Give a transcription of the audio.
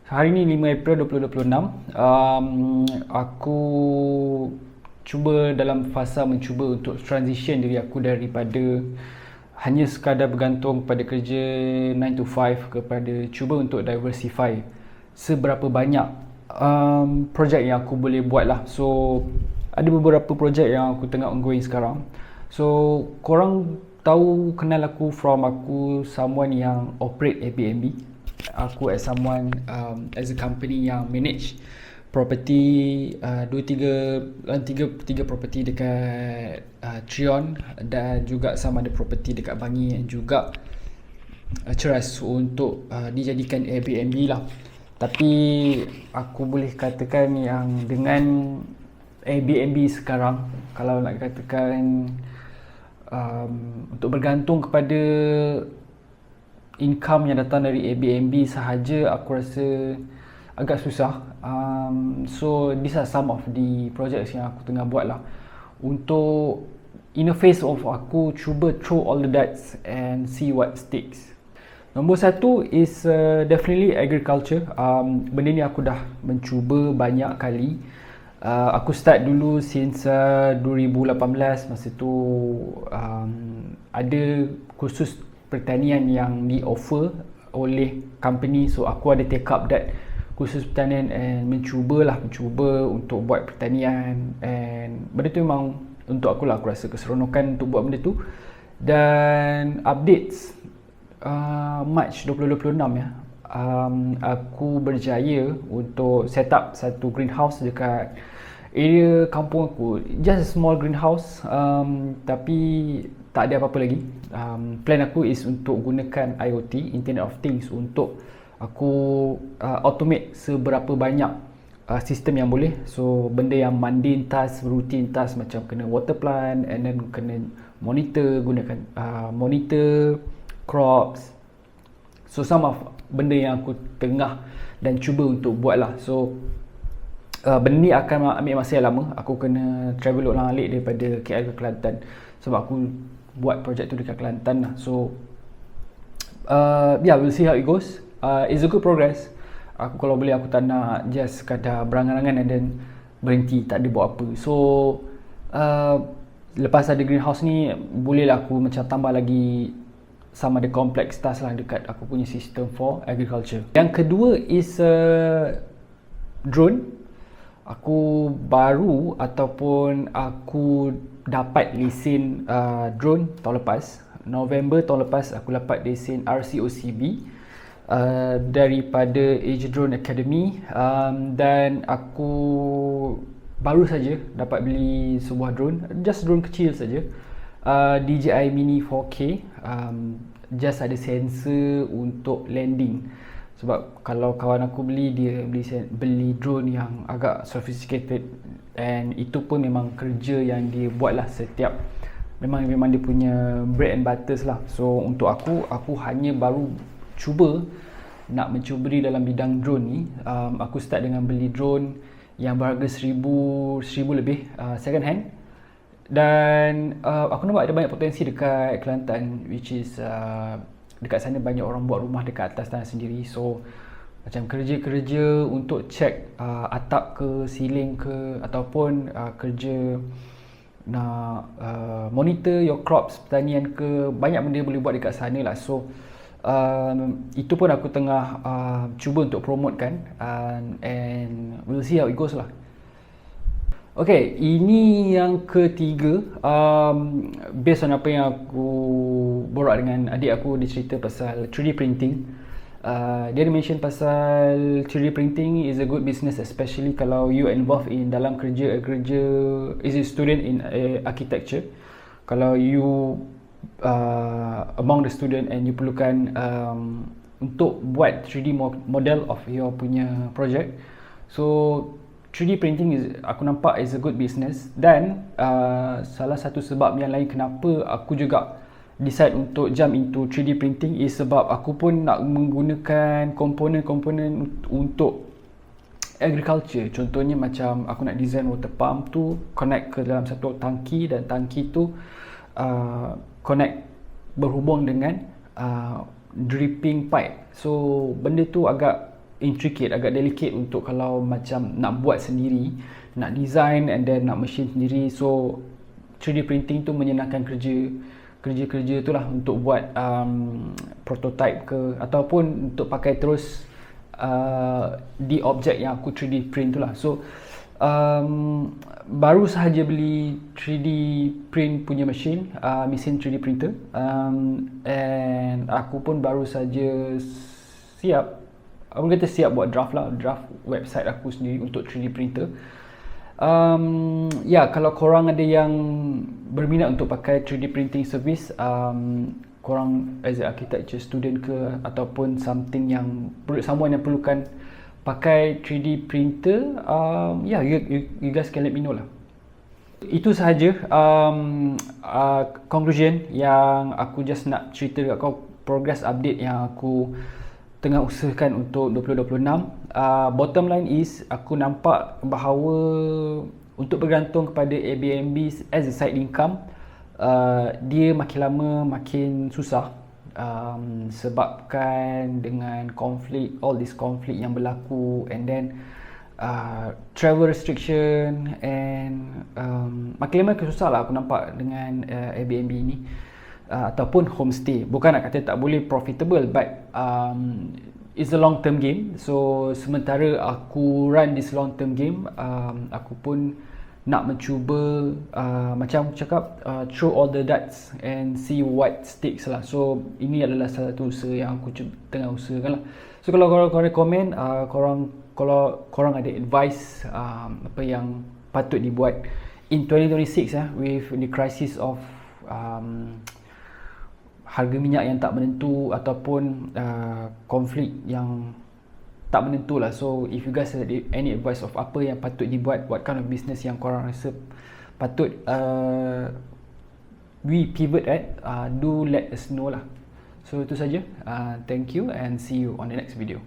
Hari ni 5 April 2026. Aku cuba dalam fasa mencuba untuk transition diri aku daripada hanya sekadar bergantung pada kerja 9 to 5 kepada cuba untuk diversify seberapa banyak projek yang aku boleh buat lah. So ada beberapa projek yang aku tengah ongoing sekarang. So korang tahu kenal aku from aku someone yang operate Airbnb. Aku as someone as a company yang manage property, tiga property dekat Trion dan juga sama ada property dekat Bangi dan juga Ceras untuk dijadikan Airbnb lah. Tapi aku boleh katakan yang dengan Airbnb sekarang, kalau nak katakan untuk bergantung kepada income yang datang dari Airbnb sahaja, aku rasa agak susah. So these are some of the projects yang aku tengah buat lah. Untuk in the face of aku cuba throw all the darts and see what sticks. Nombor satu is definitely agriculture. Benda ni aku dah mencuba banyak kali. Aku start dulu since 2018. Masa tu ada kursus pertanian yang di offer oleh company, so aku ada take up that kursus pertanian and mencuba untuk buat pertanian, and benda tu memang untuk aku lah, aku rasa keseronokan untuk buat benda tu. Dan updates March 2026 ya, aku berjaya untuk set up satu greenhouse dekat area kampung aku. Just a small greenhouse, tapi tak ada apa-apa lagi. Plan aku is untuk gunakan IoT, Internet of Things, untuk aku automate seberapa banyak sistem yang boleh. So benda yang mundane task, routine task macam kena water plant and then kena monitor, gunakan monitor crops. So some of benda yang aku tengah dan cuba untuk buat lah. So benda ni akan ambil masa yang lama. Aku kena travel ulang-alik daripada KL ke Kelantan sebab aku buat projek tu dekat Kelantan lah. So yeah, we'll see how it goes. It's a good progress. Aku kalau boleh aku tak nak just sekadar berangan-angan and then berhenti tak ada buat apa. So lepas ada greenhouse ni, bolehlah aku macam tambah lagi sama ada complex task lah dekat aku punya system for agriculture. Yang kedua is drone. Aku baru ataupun aku dapat lesen drone tahun lepas. November tahun lepas aku dapat lesen RCOCB daripada Asia Drone Academy, dan aku baru saja dapat beli sebuah drone, just drone kecil saja, DJI Mini 4K. Just ada sensor untuk landing. Sebab kalau kawan aku beli, dia beli drone yang agak sophisticated, and itu pun memang kerja yang dia buat lah setiap, memang dia punya bread and butters lah. So untuk aku hanya baru cuba nak mencuburi dalam bidang drone ni. Aku start dengan beli drone yang berharga 1000 lebih, second hand. Dan aku nampak ada banyak potensi dekat Kelantan, which is dekat sana banyak orang buat rumah dekat atas tanah sendiri. So macam kerja-kerja untuk check atap ke, ceiling ke, ataupun kerja nak monitor your crops, pertanian ke, banyak benda boleh buat dekat sana lah. So itu pun aku tengah cuba untuk promotekan, and we'll see how it goes lah. Okay, ini yang ketiga. Based on apa yang aku borak dengan adik aku, dia cerita pasal 3D printing. Dia ada mention pasal 3D printing is a good business, especially kalau you involved in dalam kerja is a student in architecture. Kalau you among the student and you perlukan untuk buat 3D model of your punya project, so 3D printing aku nampak is a good business. Dan salah satu sebab yang lain kenapa aku juga decide untuk jump into 3D printing is sebab aku pun nak menggunakan komponen-komponen untuk agriculture. Contohnya macam aku nak design water pump tu connect ke dalam satu tangki, dan tangki tu connect berhubung dengan dripping pipe. So benda tu agak intricate, agak delicate untuk kalau macam nak buat sendiri, nak design and then nak machine sendiri. So 3D printing tu menyenangkan kerja tu lah untuk buat prototype ke ataupun untuk pakai terus di objek yang aku 3D print tu lah. So baru sahaja beli 3D print punya mesin 3D printer, and aku pun baru saja siap buat draft website aku sendiri untuk 3D printer. Kalau korang ada yang berminat untuk pakai 3D printing service, korang as a architecture student ke ataupun someone yang perlukan pakai 3D printer, you guys can let me know lah. Itu sahaja conclusion yang aku just nak cerita dekat kau, progress update yang aku tengah usahakan untuk 2026. Bottom line is, aku nampak bahawa untuk bergantung kepada Airbnb as a side income, dia makin lama makin susah, sebabkan dengan all this conflict yang berlaku, and then travel restriction, and makin lama makin susah lah aku nampak dengan Airbnb ni. Ataupun homestay. Bukan nak kata tak boleh profitable, but it's a long term game. So sementara aku run this long term game, aku pun nak mencuba macam aku cakap, throw all the darts and see what sticks lah. So ini adalah salah satu usaha yang aku tengah usahakan lah. So kalau korang komen, kalau korang ada advice apa yang patut dibuat in 2026 with the crisis of harga minyak yang tak menentu ataupun konflik yang tak menentu lah. So if you guys have any advice of apa yang patut dibuat, what kind of business yang korang rasa patut we pivot at, do let us know lah. So itu saja. Thank you and see you on the next video.